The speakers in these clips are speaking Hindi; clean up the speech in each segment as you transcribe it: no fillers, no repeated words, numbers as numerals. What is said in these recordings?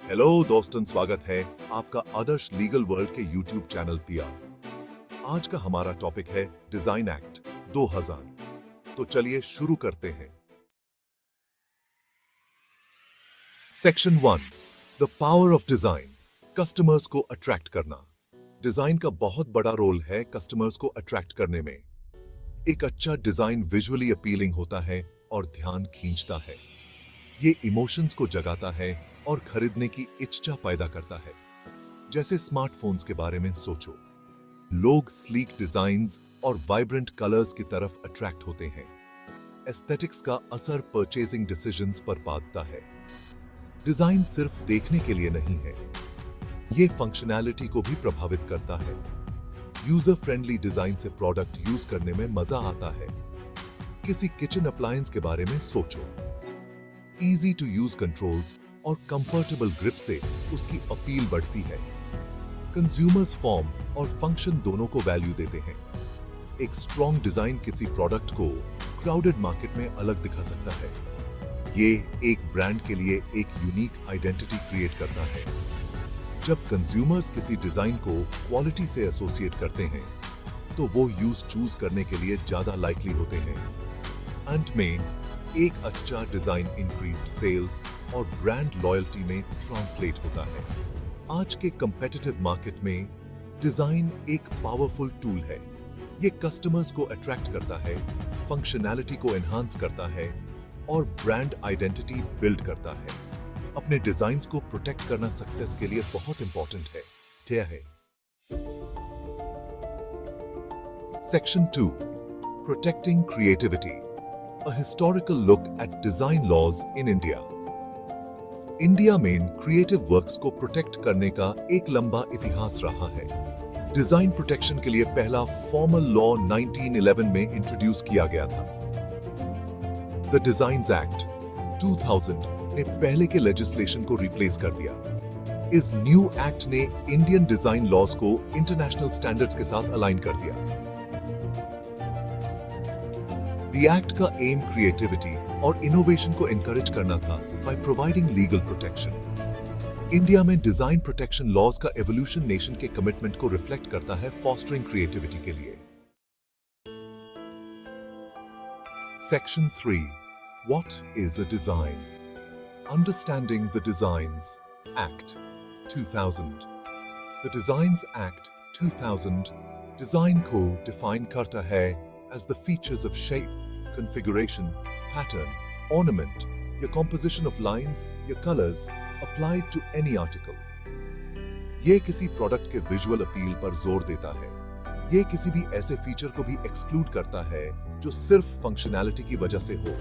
हेलो दोस्तों, स्वागत है आपका आदर्श लीगल वर्ल्ड के यूट्यूब चैनल पीआर। आज का हमारा टॉपिक है डिजाइन एक्ट 2000। तो चलिए शुरू करते हैं। Section 1, the power of design, customers को अट्रैक्ट करना। डिजाइन का बहुत बड़ा रोल है कस्टमर्स को अट्रैक्ट करने में। एक अच्छा डिजाइन विजुअली अपीलिंग होता है और ध्यान खींचता है। ये इमोशंस को जगाता है और खरीदने की इच्छा पैदा करता है। जैसे स्मार्टफोन्स के बारे में सोचो, लोग स्लीक डिजाइन्स और वाइब्रेंट कलर्स की तरफ अट्रैक्ट होते हैं। एस्थेटिक्स का असर परचेजिंग डिसीजंस पर पड़ता है। डिजाइन सिर्फ देखने के लिए नहीं है, ये फंक्शनैलिटी को भी प्रभावित करता है। यूजर फ्रेंडली डिजाइन से प्रोडक्ट यूज करने में मजा आता है। किसी किचन अप्लायंस के बारे में सोचो, इजी टू यूज कंट्रोल्स और कंफर्टेबल ग्रिप से उसकी अपील बढ़ती है। कंज्यूमर्स फॉर्म और फंक्शन दोनों को वैल्यू देते हैं। एक स्ट्रॉन्ग डिजाइन किसी प्रोडक्ट को क्राउडेड मार्केट में अलग दिखा सकता है। ये एक ब्रांड के लिए एक यूनिक आइडेंटिटी क्रिएट करता है। जब कंज्यूमर्स किसी डिजाइन को क्वालिटी से एसोसिएट करते हैं, तो वो यूज चूज करने के लिए ज्यादा लाइकली होते हैं। अंत में एक अच्छा डिजाइन इंक्रीज्ड सेल्स और ब्रांड लॉयल्टी में ट्रांसलेट होता है। आज के कंपेटिटिव मार्केट में डिजाइन एक पावरफुल टूल है। ये कस्टमर्स को अट्रैक्ट करता है, फंक्शनैलिटी को एनहांस करता है और ब्रांड आइडेंटिटी बिल्ड करता है। अपने डिजाइन्स को प्रोटेक्ट करना सक्सेस के लिए बहुत इंपॉर्टेंट है। क्या है? Section 2, protecting creativity, a historical look at design laws in India. India में क्रिएटिव वर्क्स को प्रोटेक्ट करने का एक लंबा इतिहास रहा है। डिजाइन प्रोटेक्शन के लिए पहला फॉर्मल लॉ 1911 में इंट्रोड्यूस किया गया था। द डिजाइन्स एक्ट 2000 ने पहले के लेजिस्लेशन को रिप्लेस कर दिया। इस न्यू एक्ट ने इंडियन डिजाइन लॉज को इंटरनेशनल स्टैंडर्ड्स के साथ अलाइन कर दिया। The Act का एम क्रिएटिविटी और इनोवेशन को एनकरेज करना था by providing legal protection. India में डिजाइन प्रोटेक्शन लॉज का एवोल्यूशन नेशन के कमिटमेंट को रिफ्लेक्ट करता है फॉस्टरिंग क्रिएटिविटी के लिए। Section 3, What is a design? Understanding the Designs Act 2000. The Designs Act 2000 design को डिफाइन करता है as the features of shape, configuration, pattern, ornament, या composition of lines या colors applied to any article. ये किसी प्रोडक्ट के विजुअल अपील पर जोर देता है। ये किसी भी ऐसे फीचर को भी एक्सक्लूड करता है जो सिर्फ फंक्शनैलिटी की वजह से हो।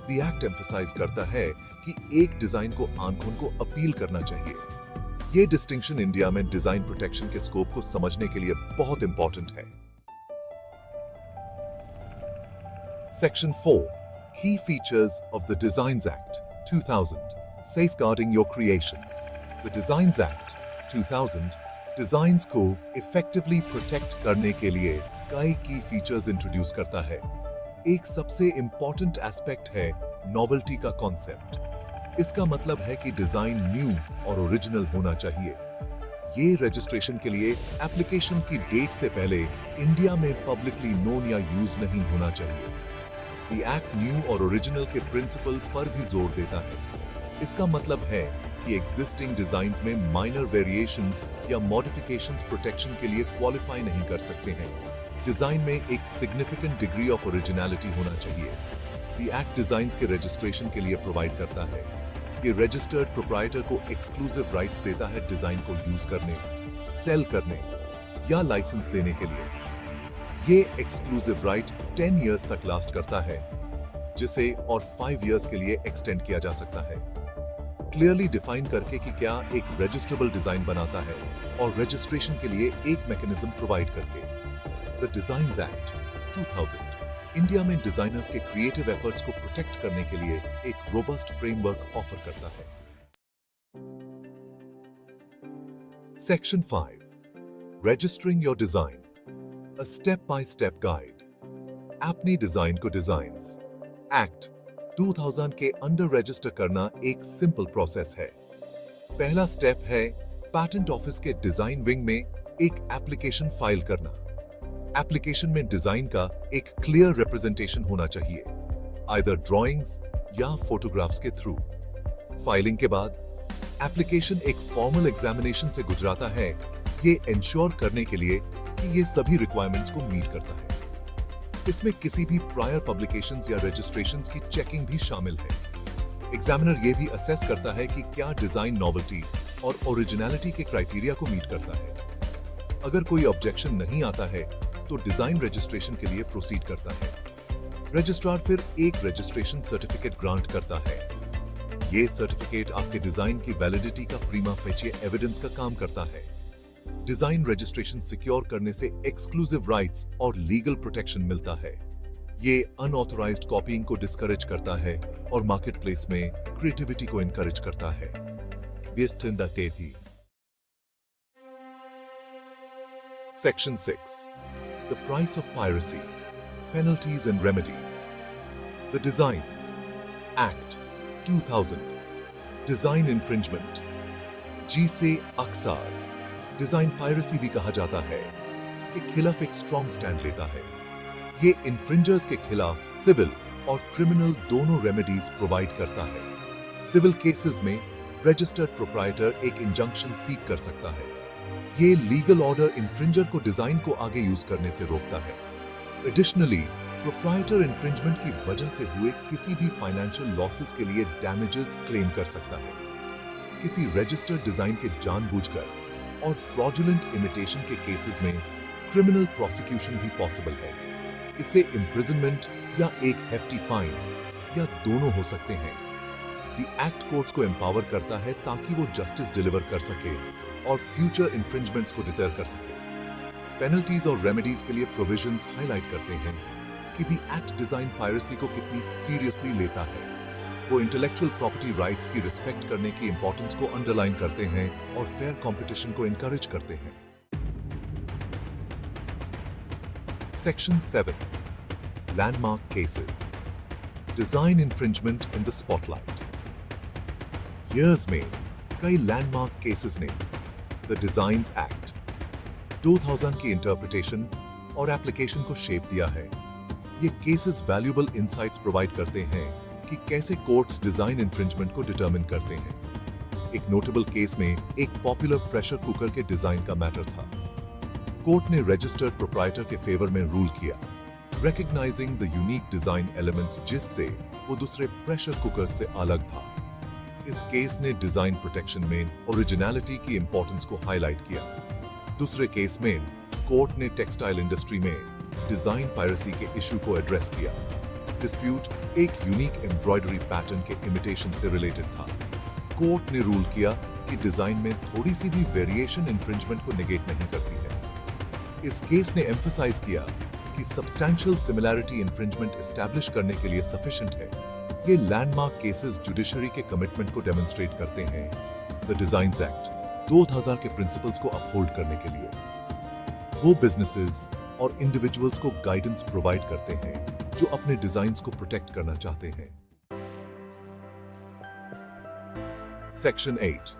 The Act emphasize करता है कि एक डिजाइन को आंखों को अपील करना चाहिए। ये डिस्टिंक्शन इंडिया में डिजाइन प्रोटेक्शन के स्कोप को समझने के लिए बहुत इंपॉर्टेंट है। Section 4, Key Features of the Designs Act 2000, Safeguarding Your Creations. The Designs Act 2000 designs को इफेक्टिवली प्रोटेक्ट करने के लिए कई की फीचर्स इंट्रोड्यूस करता है। एक सबसे इंपॉर्टेंट एस्पेक्ट है नॉवेल्टी का कॉन्सेप्ट। इसका मतलब है कि डिजाइन न्यू और ओरिजिनल होना चाहिए। ये रजिस्ट्रेशन के लिए एप्लीकेशन की डेट से पहले इंडिया में पब्लिकली नोन या यूज नहीं होना चाहिए। The Act न्यू और ओरिजिनल के प्रिंसिपल पर भी जोर देता है। इसका मतलब है कि एग्जिस्टिंग डिजाइन्स में माइनर वेरिएशंस या मॉडिफिकेशंस प्रोटेक्शन के लिए क्वालिफाई नहीं कर सकते हैं। डिजाइन में एक सिग्निफिकेंट डिग्री ऑफ ओरिजिनलिटी होना चाहिए। The Act डिजाइन्स के रजिस्ट्रेशन के लिए प्रोवाइड करता है। ये रजिस्टर्ड प्रोप्राइटर को एक्सक्लूसिव राइट्स देता है डिजाइन को यूज करने, सेल करने या लाइसेंस देने के लिए। ये एक्सक्लूसिव राइट 10 इयर्स तक लास्ट करता है, जिसे और 5 इयर्स के लिए एक्सटेंड किया जा सकता है। क्लियरली डिफाइन करके कि क्या एक रजिस्ट्रेबल डिजाइन बनाता है और रजिस्ट्रेशन के लिए एक मैकेनिज्म प्रोवाइड करके। द डिजाइन्स एक्ट 2000 इंडिया में डिजाइनर्स के क्रिएटिव एफर्ट्स को प्रोटेक्ट करने के लिए एक रोबस्ट फ्रेमवर्क ऑफर करता है। Section 5, registering your design, A step-by-step guide. अपनी डिजाइन को डिजाइन्स एक्ट 2000 के अंडर रजिस्टर करना एक सिंपल प्रोसेस है। पहला स्टेप है पैटेंट ऑफिस के डिजाइन विंग में एक एप्लीकेशन फाइल करना। एप्लीकेशन में डिजाइन का एक क्लियर रिप्रेजेंटेशन होना चाहिए, आइदर ड्राइंग्स या फोटोग्राफ्स के थ्रू। फाइलिंग के बाद एप्लीकेशन एक फॉर्मल एग्जामिनेशन से गुजराता है, ये इंश्योर करने के लिए कि ये सभी रिक्वायरमेंट्स को मीट करता है। इसमें किसी भी प्रायर पब्लिकेशंस या रजिस्ट्रेशंस की चेकिंग भी शामिल है। एग्जामिनर ये भी असेस करता है कि क्या डिजाइन नॉवेल्टी और ओरिजिनलिटी के क्राइटेरिया को मीट करता है। अगर कोई ऑब्जेक्शन नहीं आता है तो डिजाइन रजिस्ट्रेशन के लिए प्रोसीड करता है। रजिस्ट्रार फिर एक रजिस्ट्रेशन सर्टिफिकेट ग्रांट करता है। ये सर्टिफिकेट आपके डिजाइन की वैलिडिटी का प्रीमा फेसिए एविडेंस का काम करता है। डिजाइन रजिस्ट्रेशन सिक्योर करने से एक्सक्लूसिव राइट्स और लीगल प्रोटेक्शन मिलता है। ये अनऑथराइज्ड कॉपीइंग को डिस्करेज करता है और मार्केटप्लेस में क्रिएटिविटी को इनकरेज करता है। Section 6. The price of piracy, penalties and remedies. The Designs Act 2000. Design infringement. जी से अक्सर डिजाइन पायरेसी भी कहा जाता है, के खिलाफ एक स्ट्रॉन्ग स्टैंड लेता है। ये इन्फ्रिंजर्स के खिलाफ सिविल और क्रिमिनल दोनों रेमेडीज प्रोवाइड करता है। सिविल केसेस में रजिस्टर्ड प्रोप्राइटर एक इंजंक्शन सीक कर सकता है। ये लीगल ऑर्डर इन्फ्रिंजर को डिजाइन को आगे यूज करने से रोकता है। एडिशनली, प्रोप्राइटर इन्फ्रिंजमेंट की वजह से हुए किसी भी फाइनेंशियल लॉसेस के लिए डैमेजेस क्लेम कर सकता है। किसी रजिस्टर्ड डिजाइन के जानबूझकर और फ्रॉडुलेंट इमिटेशन के केसेस में क्रिमिनल प्रोसिक्यूशन भी पॉसिबल है। इसे इम्प्रिजनमेंट या एक हेफ्टी फाइन या दोनों हो सकते हैं। द एक्ट कोर्ट्स को एम्पावर करता है ताकि वो जस्टिस डिलीवर कर सके और फ्यूचर इन्फ्रिंजमेंट्स को डिटर कर सके। पेनल्टीज और रेमेडीज के लिए प्रोविजंस हाईलाइट करते हैं कि द एक्ट डिजाइन पायरेसी को कितनी सीरियसली लेता है। वो इंटेलेक्चुअल प्रॉपर्टी राइट्स की रिस्पेक्ट करने की इंपॉर्टेंस को अंडरलाइन करते हैं और फेयर कंपटीशन को इनकरेज करते हैं। Section 7. Landmark cases. Design infringement in the spotlight. Years में कई लैंडमार्क केसेस ने द डिजाइंस एक्ट 2000 की इंटरप्रिटेशन और एप्लीकेशन को शेप दिया है। ये केसेस वैल्यूएबल इंसाइट्स प्रोवाइड करते हैं कि कैसे कोर्ट्स डिजाइन इन्फ्रिंजमेंट को डिटरमिन करते हैं। एक नोटेबल केस में एक पॉपुलर प्रेशर कुकर के डिजाइन का मैटर था। कोर्ट ने रजिस्टर्ड प्रोप्राइटर के फेवर में रूल किया, recognizing the unique design elements जिससे वो दूसरे प्रेशर कुकर से अलग था। इस केस ने डिजाइन प्रोटेक्शन में ओरिजिनलिटी की इंपॉर्टेंस को हाईलाइट किया। दूसरे केस में कोर्ट ने टेक्सटाइल इंडस्ट्री में डिजाइन पायरेसी के इशू को एड्रेस किया। डिस्प्यूट एक यूनिक एम्ब्रॉयडरी पैटर्न के इमिटेशन से रिलेटेड था। कोर्ट ने रूल किया कि डिजाइन में थोड़ी सी भी वेरिएशन इन्फ्रिंजमेंट को नेगेट नहीं करती है। इस केस ने एम्फसाइज किया कि सब्सटैंशियल सिमिलैरिटी इन्फ्रिंजमेंट एस्टैब्लिश करने के लिए सफिशिएंट है। ये लैंडमार्क केसेस जुडिशरी के कमिटमेंट को डेमोन्स्ट्रेट करते हैं द डिजाइंस एक्ट 2000 के प्रिंसिपल्स को अपहोल्ड करने के लिए। वो बिजनेसेस और इंडिविजुअल्स को गाइडेंस प्रोवाइड करते हैं जो अपने डिजाइन्स को प्रोटेक्ट करना चाहते हैं। Section 8.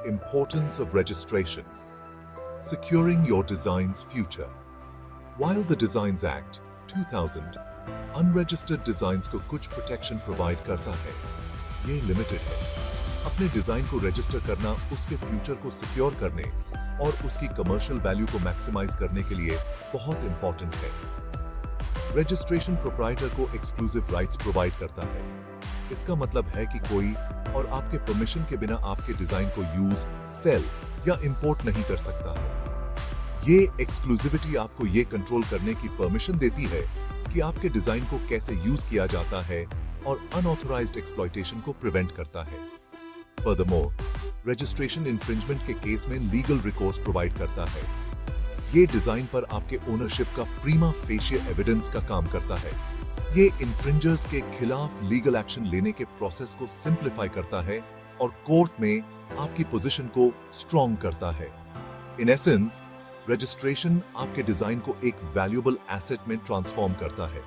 Importance of registration. Securing your design's future. While the Designs Act 2000 unregistered designs को कुछ protection provide करता है, ये limited है। अपने डिजाइन को रजिस्टर करना उसके फ्यूचर को सिक्योर करने और उसकी कमर्शियल वैल्यू को मैक्सिमाइज करने के लिए बहुत इंपॉर्टेंट है। रजिस्ट्रेशन प्रोप्राइटर को एक्सक्लूसिव राइट्स प्रोवाइड करता है। इसका मतलब है कि कोई और आपके परमिशन के बिना आपके डिजाइन को यूज, सेल या इंपोर्ट नहीं कर सकता है। ये एक्सक्लूसिविटी आपको ये कंट्रोल करने की परमिशन देती है कि आपके डिजाइन को कैसे यूज किया जाता है और अनऑथराइज्ड एक्सप्लॉयटेशन को प्रिवेंट करता है। फर्दरमोर, रजिस्ट्रेशन इन्फ्रिंजमेंट के केस में लीगल रिकोर्स प्रोवाइड करता है। ये डिजाइन पर आपके ओनरशिप का प्रीमा फेशिए एविडेंस का काम करता है। ये इन्फ्रिंजर्स के खिलाफ लीगल एक्शन लेने के प्रोसेस को सिंप्लीफाई करता है और कोर्ट में आपकी पोजीशन को स्ट्रॉन्ग करता है। इन एसेंस, रजिस्ट्रेशन आपके डिजाइन को एक वैल्यूएबल एसेट में ट्रांसफॉर्म करता है।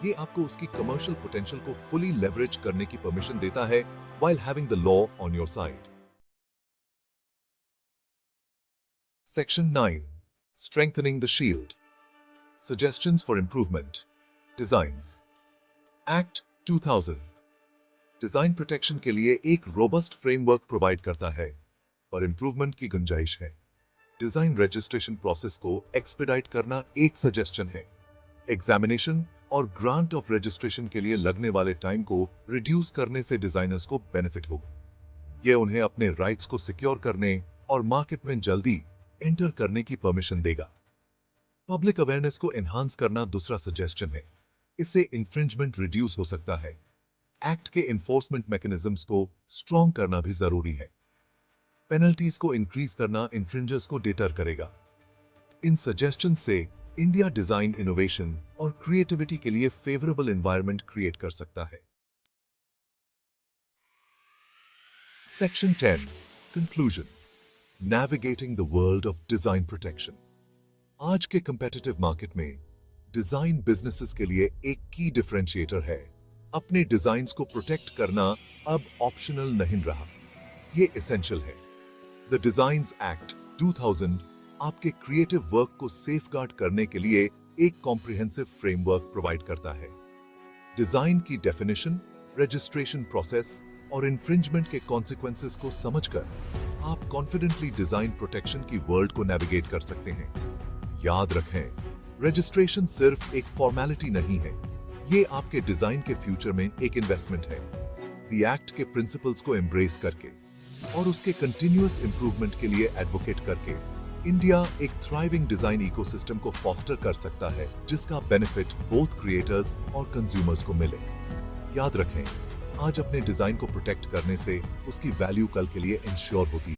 ये आपको उसकी कमर्शियल पोटेंशियल को फुली लेवरेज करने की परमिशन देता है while having the law on your side. Section 9. Strengthening the shield. Suggestions for improvement. Designs. Act 2000 design protection के लिए एक रोबस्ट फ्रेमवर्क प्रोवाइड करता है, पर इंप्रूवमेंट की गुंजाइश है। डिजाइन रजिस्ट्रेशन प्रोसेस को एक्सपेडाइट करना एक सजेशन है। एग्जामिनेशन और ग्रांट ऑफ रजिस्ट्रेशन के लिए लगने वाले टाइम को रिड्यूस करने से डिजाइनर्स को बेनिफिट होगा। यह उन्हें अपने राइट्स को सिक्योर करने और मार्केट में जल्दी एंटर करने की परमिशन देगा। पब्लिक अवेयरनेस को एनहांस करना दूसरा सजेशन है। इससे इंफ्रिंजमेंट रिड्यूस हो सकता है। एक्ट के इन्फोर्समेंट मैकेनिज्म्स को स्ट्रॉन्ग करना भी जरूरी है। पेनल्टीज को इंक्रीज करना इन्फ्रिंजर्स को डिटर करेगा। इन सजेशन से इंडिया डिजाइन इनोवेशन और क्रिएटिविटी के लिए फेवरेबल एनवायरनमेंट क्रिएट कर सकता है। Section 10 conclusion navigating the world of design protection. आज के कंपेटिटिव मार्केट में डिजाइन बिजनेसेस के लिए एक की डिफरेंशिएटर है। अपने डिजाइन्स को प्रोटेक्ट करना अब ऑप्शनल नहीं रहा, ये एसेंशियल है। द डिजाइन्स एक्ट 2000 आपके क्रिएटिव वर्क को सेफगार्ड करने के लिए एक कॉम्प्रिहेंसिव फ्रेमवर्क प्रोवाइड करता है। डिजाइन की डेफिनेशन, रजिस्ट्रेशन प्रोसेस और इन्फ्रिंजमेंट के कॉन्सिक्वेंसेस को समझकर आप कॉन्फिडेंटली डिजाइन प्रोटेक्शन की वर्ल्ड को नेविगेट कर सकते हैं। याद रखें, रजिस्ट्रेशन सिर्फ एक फॉर्मेलिटी नहीं है, ये आपके डिजाइन के फ्यूचर में एक इन्वेस्टमेंट है। द एक्ट के प्रिंसिपल्स को एम्ब्रेस करके और उसके कंटिन्यूअस इंप्रूवमेंट के लिए एडवोकेट करके इंडिया एक थ्राइविंग डिजाइन इकोसिस्टम को फॉस्टर कर सकता है, जिसका बेनिफिट बोथ क्रिएटर्स और कंज्यूमर्स को मिले। याद रखें, आज अपने डिजाइन को प्रोटेक्ट करने से उसकी वैल्यू कल के लिए इंश्योर होती है।